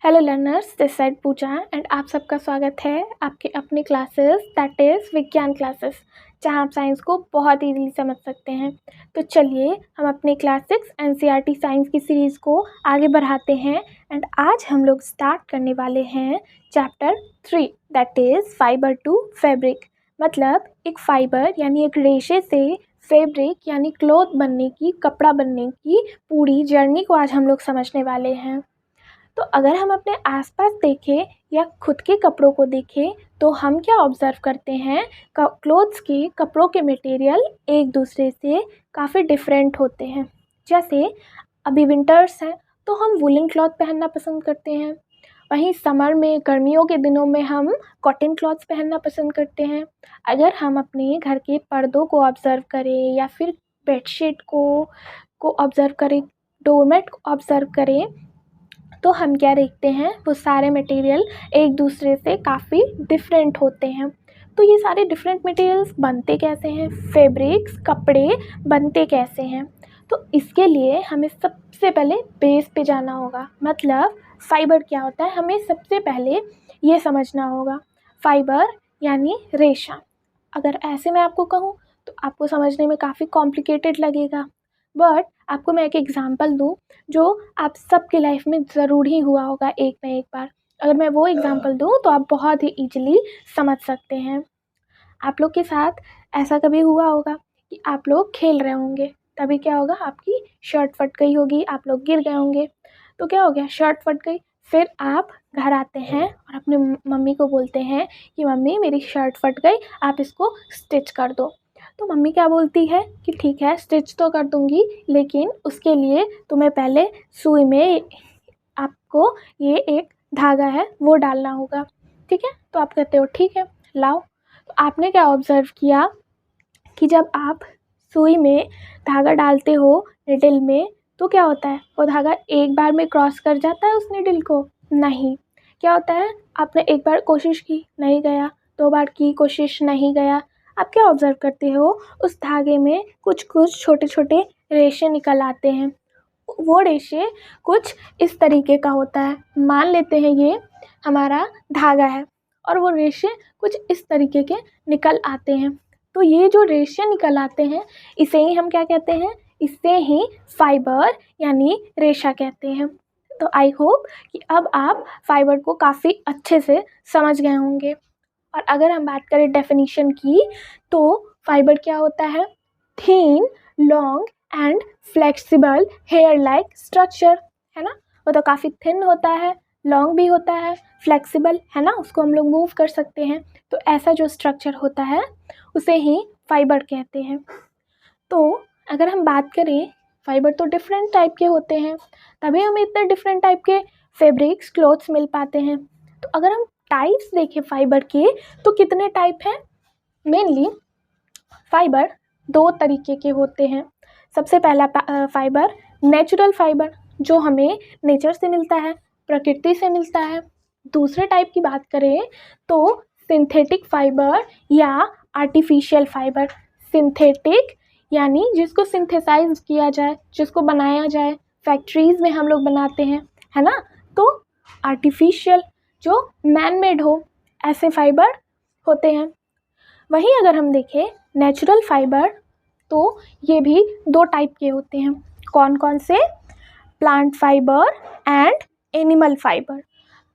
Hello learners, this side Pooja and आप सबका स्वागत है आपके अपने classes that is Vigyan classes, जहां आप साइंस को बहुत इजीली समझ सकते हैं। तो चलिए हम अपने क्लास 6 एनसीईआरटी साइंस की सीरीज़ को आगे बढ़ाते हैं एंड आज हम लोग स्टार्ट करने वाले हैं chapter 3 that is fibre to fabric. मतलब एक फाइबर यानी एक रेशे से फैब्रिक यानी क्लॉथ बनने की, कपड़ा बनने की पूरी जर्नी को आज हम लोग समझने वाले हैं। तो अगर हम अपने आसपास देखें या खुद के कपड़ों को देखें तो हम क्या ऑब्ज़र्व करते हैं, क्लोथ्स के कपड़ों के मटेरियल एक दूसरे से काफ़ी डिफरेंट होते हैं। जैसे अभी विंटर्स हैं तो हम वुलन क्लॉथ पहनना पसंद करते हैं, वहीं समर में गर्मियों के दिनों में हम कॉटन क्लॉथ्स पहनना पसंद करते हैं। अगर हम अपने घर के पर्दों को ऑब्ज़र्व करें या फिर बेडशीट को ऑब्ज़र्व करें, डोरमेट को ऑब्ज़र्व करें तो हम क्या देखते हैं, वो सारे मटेरियल एक दूसरे से काफ़ी डिफरेंट होते हैं। तो ये सारे डिफरेंट मटेरियल्स बनते कैसे हैं, फैब्रिक्स कपड़े बनते कैसे हैं, तो इसके लिए हमें सबसे पहले बेस पे जाना होगा। मतलब फ़ाइबर क्या होता है, हमें सबसे पहले ये समझना होगा। फ़ाइबर यानी रेशा। अगर ऐसे मैं आपको कहूँ तो आपको समझने में काफ़ी कॉम्प्लिकेटेड लगेगा, बट आपको मैं एक एग्ज़ाम्पल दूँ जो आप सबके लाइफ में ज़रूर ही हुआ होगा एक ना एक बार। अगर मैं वो एग्ज़ाम्पल दूँ तो आप बहुत ही ईजिली समझ सकते हैं। आप लोग के साथ ऐसा कभी हुआ होगा कि आप लोग खेल रहे होंगे, तभी क्या होगा, आपकी शर्ट फट गई होगी, आप लोग गिर गए होंगे, तो क्या हो गया, शर्ट फट गई। फिर आप घर आते हैं और अपने मम्मी को बोलते हैं कि मम्मी मेरी शर्ट फट गई, आप इसको स्टिच कर दो। तो मम्मी क्या बोलती है कि ठीक है स्टिच तो कर दूँगी, लेकिन उसके लिए तुम्हें पहले सुई में आपको ये एक धागा है वो डालना होगा, ठीक है। तो आप कहते हो ठीक है लाओ। तो आपने क्या ऑब्ज़र्व किया कि जब आप सुई में धागा डालते हो निडल में तो क्या होता है, वो धागा एक बार में क्रॉस कर जाता है उस निडल को? नहीं। क्या होता है, आपने एक बार कोशिश की नहीं गया, 2 बार की कोशिश नहीं गया, आप क्या ऑब्ज़र्व करते हो, उस धागे में कुछ कुछ छोटे छोटे रेशे निकल आते हैं। वो रेशे कुछ इस तरीके का होता है, मान लेते हैं ये हमारा धागा है और वो रेशे कुछ इस तरीके के निकल आते हैं। तो ये जो रेशे निकल आते हैं इसे ही हम क्या कहते हैं, इसे ही फाइबर यानी रेशा कहते हैं। तो आई होप कि अब आप फाइबर को काफ़ी अच्छे से समझ गए होंगे। और अगर हम बात करें डेफिनेशन की तो फाइबर क्या होता है, thin long and flexible hair like structure, है ना। वो तो काफ़ी थिन होता है, लॉन्ग भी होता है, फ्लेक्सिबल है ना, उसको हम लोग मूव कर सकते हैं। तो ऐसा जो स्ट्रक्चर होता है उसे ही फाइबर कहते हैं। तो अगर हम बात करें, फाइबर तो डिफरेंट टाइप के होते हैं, तभी हमें इतने डिफरेंट टाइप के फैब्रिक्स क्लॉथ्स मिल पाते हैं। तो अगर हम टाइप्स देखें फाइबर के तो कितने टाइप हैं, मेनली फाइबर 2 तरीके के होते हैं। सबसे पहला फाइबर नेचुरल फाइबर जो हमें नेचर से मिलता है, प्रकृति से मिलता है। दूसरे टाइप की बात करें तो सिंथेटिक फाइबर या आर्टिफिशियल फाइबर। सिंथेटिक यानी जिसको सिंथेसाइज किया जाए, जिसको बनाया जाए, फैक्ट्रीज़ में हम लोग बनाते हैं, है ना। तो आर्टिफिशियल जो मैन मेड हो, ऐसे फाइबर होते हैं। वहीं अगर हम देखें नेचुरल फाइबर तो ये भी 2 टाइप के होते हैं। कौन कौन से, plant fibre and animal fibre.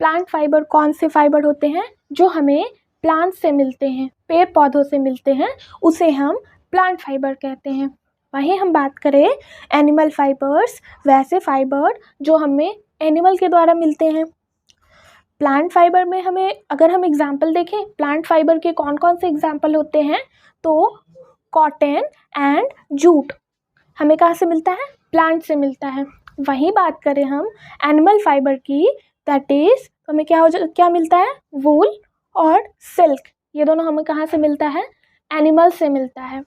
Plant fibre कौन से फाइबर होते हैं, जो हमें प्लांट से मिलते हैं, पेड़ पौधों से मिलते हैं, उसे हम प्लांट फाइबर कहते हैं। वहीं हम बात करें एनिमल फाइबर्स, वैसे फाइबर जो हमें एनिमल के द्वारा मिलते हैं। प्लांट फाइबर में हमें अगर हम एग्जाम्पल देखें, प्लांट फाइबर के कौन कौन से एग्जाम्पल होते हैं, तो कॉटन एंड जूट हमें कहाँ से मिलता है, प्लांट से मिलता है। वहीं बात करें हम एनिमल फाइबर की, दैट इज़ हमें क्या मिलता है, वूल और सिल्क, ये दोनों हमें कहाँ से मिलता है, एनिमल से मिलता है।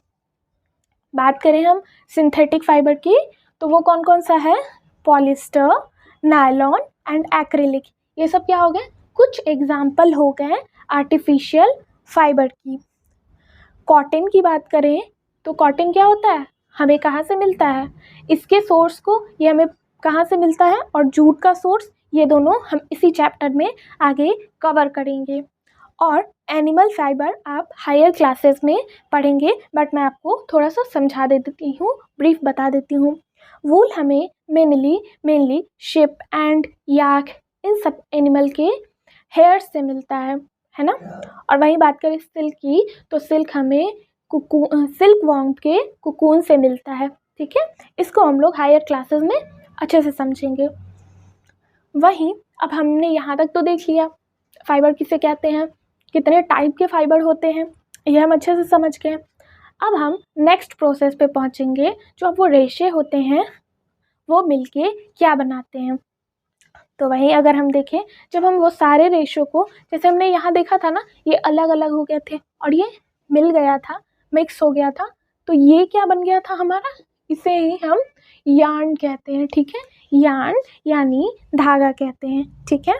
बात करें हम सिंथेटिक फाइबर की तो वो कौन कौन सा है, पॉलिस्टर, नायलॉन एंड एक्रिलिक। ये सब क्या हो गए, कुछ एग्जाम्पल हो गए आर्टिफिशियल फाइबर की। कॉटन की बात करें तो कॉटन क्या होता है, हमें कहाँ से मिलता है, इसके सोर्स को ये हमें कहाँ से मिलता है, और जूट का सोर्स ये दोनों हम इसी चैप्टर में आगे कवर करेंगे। और एनिमल फाइबर आप हायर क्लासेस में पढ़ेंगे, बट मैं आपको थोड़ा सा समझा देती हूँ, ब्रीफ बता देती हूँ। वूल हमें मेनली शिप एंड याक इन सब एनिमल के हेयर से मिलता है ना। और वहीं बात करें सिल्क की, तो सिल्क हमें सिल्क वॉर्म के कुकून से मिलता है, ठीक है। इसको हम लोग हायर क्लासेस में अच्छे से समझेंगे। वहीं अब हमने यहाँ तक तो देख लिया फाइबर किसे कहते हैं, कितने टाइप के फाइबर होते हैं, ये हम अच्छे से समझ गए। अब हम नेक्स्ट प्रोसेस पे पहुँचेंगे, जो अब वो रेशे होते हैं वो मिलके क्या बनाते हैं। तो वहीं अगर हम देखें, जब हम वो सारे रेशो को, जैसे हमने यहाँ देखा था ना, ये अलग अलग हो गए थे और ये मिल गया था, मिक्स हो गया था, तो ये क्या बन गया था हमारा, इसे ही हम यार्न कहते हैं, ठीक है। यार्न यानी धागा कहते हैं, ठीक है।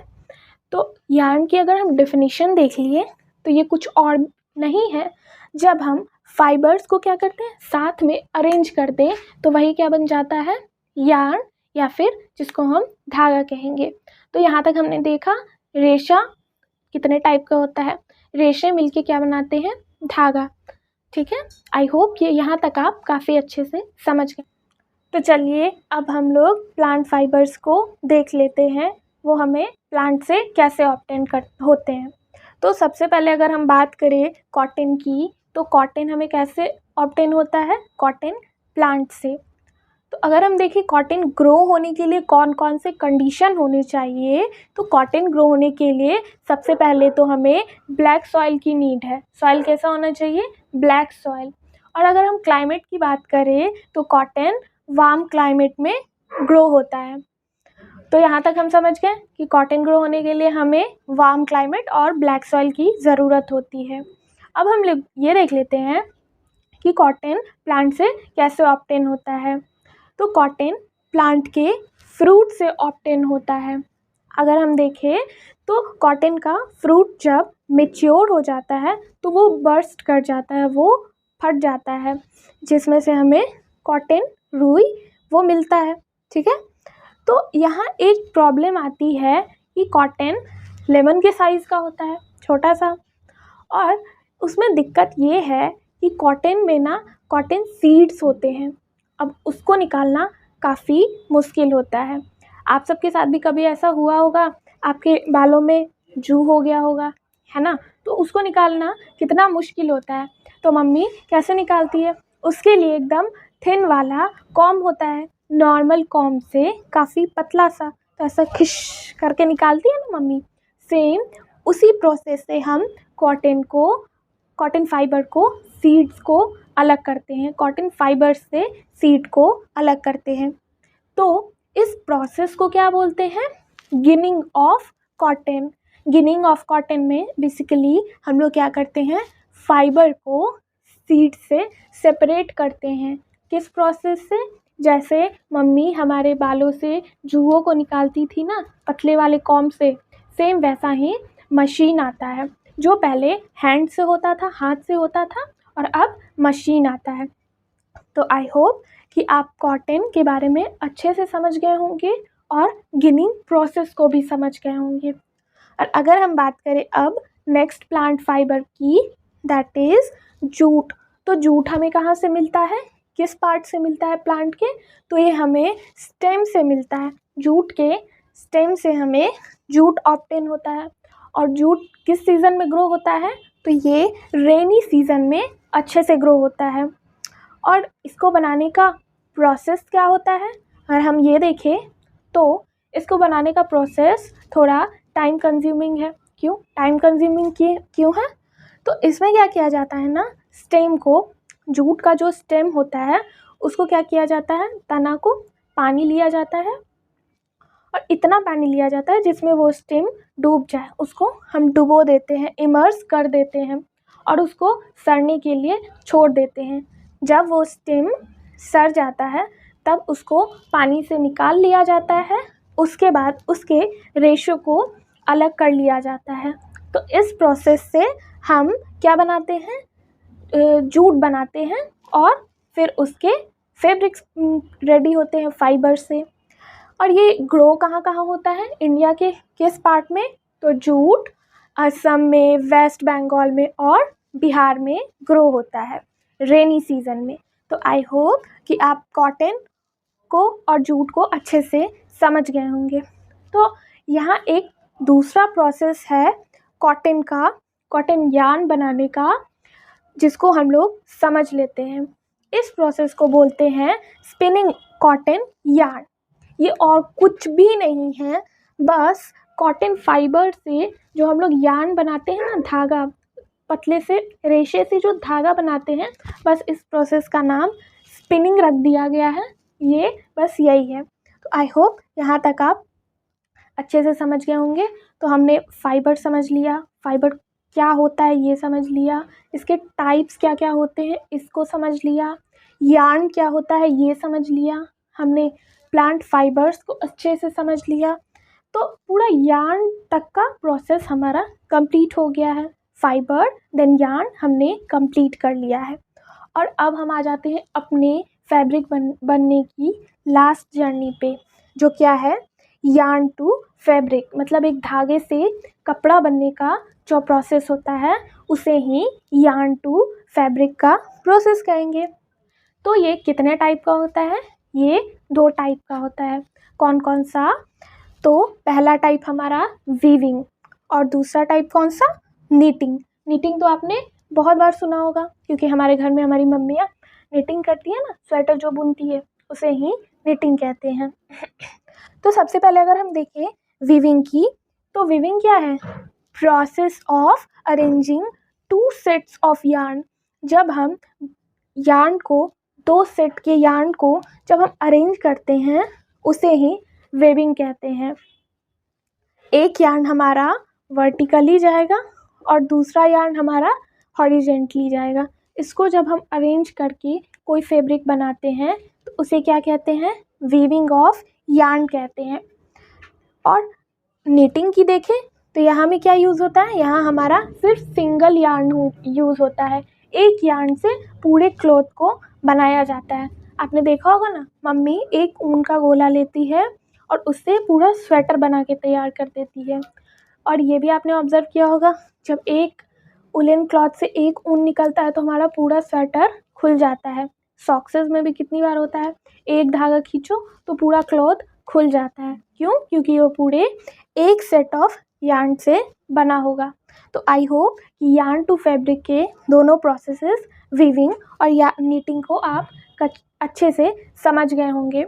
तो यार्न की अगर हम डेफिनेशन देख लिए तो ये कुछ और नहीं है, जब हम फाइबर्स को क्या करते हैं, साथ में अरेंज कर दें, तो वही क्या बन जाता है, यार्न, या फिर जिसको हम धागा कहेंगे। तो यहाँ तक हमने देखा रेशा कितने टाइप का होता है, रेशे मिलके क्या बनाते हैं, धागा, ठीक है। आई होप ये यहाँ तक आप काफ़ी अच्छे से समझ गए। तो चलिए अब हम लोग प्लांट फाइबर्स को देख लेते हैं, वो हमें प्लांट से कैसे ऑब्टेन होते हैं। तो सबसे पहले अगर हम बात करें कॉटन की, तो कॉटन हमें कैसे ऑब्टेन होता है, कॉटन प्लांट से। तो अगर हम देखें कॉटन ग्रो होने के लिए कौन कौन से कंडीशन होने चाहिए, तो कॉटन ग्रो होने के लिए सबसे पहले तो हमें ब्लैक सॉइल की नीड है। सॉइल कैसा होना चाहिए, ब्लैक सॉइल। और अगर हम क्लाइमेट की बात करें तो कॉटन वार्म क्लाइमेट में ग्रो होता है। तो यहाँ तक हम समझ गए कि कॉटन ग्रो होने के लिए हमें वार्म क्लाइमेट और ब्लैक सॉइल की ज़रूरत होती है। अब हम लोग ये देख लेते हैं कि कॉटन प्लांट से कैसे ऑब्टेन होता है। तो कॉटन प्लांट के फ्रूट से ऑब्टेन होता है। अगर हम देखें तो कॉटन का फ्रूट जब मेच्योर हो जाता है तो वो बर्स्ट कर जाता है, वो फट जाता है, जिसमें से हमें कॉटन रुई वो मिलता है, ठीक है। तो यहाँ एक प्रॉब्लम आती है कि कॉटन लेमन के साइज़ का होता है, छोटा सा, और उसमें दिक्कत ये है कि कॉटन में ना कॉटन सीड्स होते हैं, अब उसको निकालना काफ़ी मुश्किल होता है। आप सबके साथ भी कभी ऐसा हुआ होगा, आपके बालों में जू हो गया होगा, है ना, तो उसको निकालना कितना मुश्किल होता है। तो मम्मी कैसे निकालती है, उसके लिए एकदम थिन वाला कॉम्ब होता है, नॉर्मल कॉम्ब से काफ़ी पतला सा, तो ऐसा खिश करके निकालती है ना मम्मी। सेम उसी प्रोसेस से हम कॉटन फाइबर को, सीड्स को अलग करते हैं, कॉटन फाइबर से सीड को अलग करते हैं। तो इस प्रोसेस को क्या बोलते हैं, ginning of cotton. Ginning of cotton में बेसिकली हम लोग क्या करते हैं, फाइबर को सीड से सेपरेट करते हैं। किस प्रोसेस से, जैसे मम्मी हमारे बालों से जुओं को निकालती थी ना पतले वाले कॉम्ब से, सेम वैसा ही मशीन आता है, जो पहले हैंड से होता था, हाथ से होता था, और अब मशीन आता है। तो आई होप कि आप कॉटन के बारे में अच्छे से समझ गए होंगे और गिनिंग प्रोसेस को भी समझ गए होंगे। और अगर हम बात करें अब नेक्स्ट प्लांट फाइबर की, दैट इज़ जूट। तो जूट हमें कहाँ से मिलता है, किस पार्ट से मिलता है प्लांट के, तो ये हमें स्टेम से मिलता है। जूट के स्टेम से हमें जूट ऑब्टेन होता है। और जूट किस सीज़न में ग्रो होता है, तो ये रेनी सीज़न में अच्छे से ग्रो होता है। और इसको बनाने का प्रोसेस क्या होता है, अगर हम ये देखें तो इसको बनाने का प्रोसेस थोड़ा टाइम कंज्यूमिंग है। क्यों टाइम कंज्यूमिंग क्यों है, तो इसमें क्या किया जाता है ना, स्टेम को, जूट का जो स्टेम होता है उसको क्या किया जाता है, तना को पानी लिया जाता है, और इतना पानी लिया जाता है जिसमें वो स्टेम डूब जाए, उसको हम डुबो देते हैं, इमर्स कर देते हैं, और उसको सड़ने के लिए छोड़ देते हैं। जब वो स्टेम सड़ जाता है तब उसको पानी से निकाल लिया जाता है, उसके बाद उसके रेशो को अलग कर लिया जाता है। तो इस प्रोसेस से हम क्या बनाते हैं, जूट बनाते हैं, और फिर उसके फैब्रिक्स रेडी होते हैं फाइबर से। और ये ग्रो कहाँ कहाँ होता है, इंडिया के किस पार्ट में, तो जूट असम में, वेस्ट बंगाल में और बिहार में ग्रो होता है रेनी सीज़न में। तो आई होप कि आप कॉटन को और जूट को अच्छे से समझ गए होंगे। तो यहाँ एक दूसरा प्रोसेस है कॉटन का, कॉटन यार्न बनाने का, जिसको हम लोग समझ लेते हैं। इस प्रोसेस को बोलते हैं स्पिनिंग कॉटन यार्न। ये और कुछ भी नहीं है, बस कॉटन फाइबर से जो हम लोग यार्न बनाते हैं ना, धागा, पतले से रेशे से जो धागा बनाते हैं, बस इस प्रोसेस का नाम स्पिनिंग रख दिया गया है। ये बस यही है। तो आई होप यहाँ तक आप अच्छे से समझ गए होंगे। तो हमने फाइबर समझ लिया, फाइबर क्या होता है ये समझ लिया, इसके टाइप्स क्या क्या होते हैं इसको समझ लिया, यार्न क्या होता है ये समझ लिया, हमने प्लांट फाइबर्स को अच्छे से समझ लिया। तो पूरा यार्न तक का प्रोसेस हमारा कंप्लीट हो गया है। फाइबर देन यार्न हमने कंप्लीट कर लिया है। और अब हम आ जाते हैं अपने फैब्रिक बनने की लास्ट जर्नी पे, जो क्या है, यार्न टू फैब्रिक। मतलब एक धागे से कपड़ा बनने का जो प्रोसेस होता है उसे ही यार्न टू फैब्रिक का प्रोसेस कहेंगे। तो ये कितने टाइप का होता है, ये 2 टाइप का होता है। कौन कौन सा, तो पहला टाइप हमारा वीविंग और दूसरा टाइप कौन सा, नीटिंग। नीटिंग तो आपने बहुत बार सुना होगा, क्योंकि हमारे घर में हमारी मम्मियाँ नीटिंग करती है ना, स्वेटर जो बुनती है उसे ही नीटिंग कहते हैं। तो सबसे पहले अगर हम देखें वीविंग की, तो वीविंग क्या है, process of arranging 2 sets of yarn. जब हम यार्न को, 2 सेट के यार्न को जब हम अरेंज करते हैं उसे ही वीविंग कहते हैं। एक यार्न हमारा वर्टिकली जाएगा और दूसरा यार्न हमारा हॉरिजेंटली जाएगा। इसको जब हम अरेंज करके कोई फैब्रिक बनाते हैं तो उसे क्या कहते हैं, वीविंग ऑफ यार्न कहते हैं। और नीटिंग की देखें तो यहाँ में क्या यूज़ होता है, यहाँ हमारा सिर्फ सिंगल यार्न यूज़ होता है। एक यार्न से पूरे क्लॉथ को बनाया जाता है। आपने देखा होगा ना, मम्मी एक ऊन का गोला लेती है और उससे पूरा स्वेटर बना के तैयार कर देती है। और ये भी आपने ऑब्ज़र्व किया होगा, जब एक उलन क्लॉथ से एक ऊन निकलता है तो हमारा पूरा स्वेटर खुल जाता है। सॉक्सेस में भी कितनी बार होता है, एक धागा खींचो तो पूरा क्लॉथ खुल जाता है। क्यों, क्योंकि वो पूरे एक सेट ऑफ यार्न से बना होगा। तो आई होप कि यार्न टू फैब्रिक के दोनों प्रोसेसेस, वीविंग और नीटिंग को आप अच्छे से समझ गए होंगे।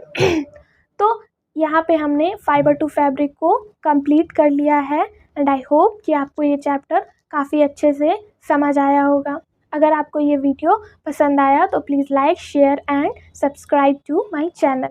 तो यहाँ पे हमने फाइबर टू फैब्रिक को कंप्लीट कर लिया है एंड आई होप कि आपको ये चैप्टर काफ़ी अच्छे से समझ आया होगा। अगर आपको ये वीडियो पसंद आया तो please like, share and subscribe to my channel.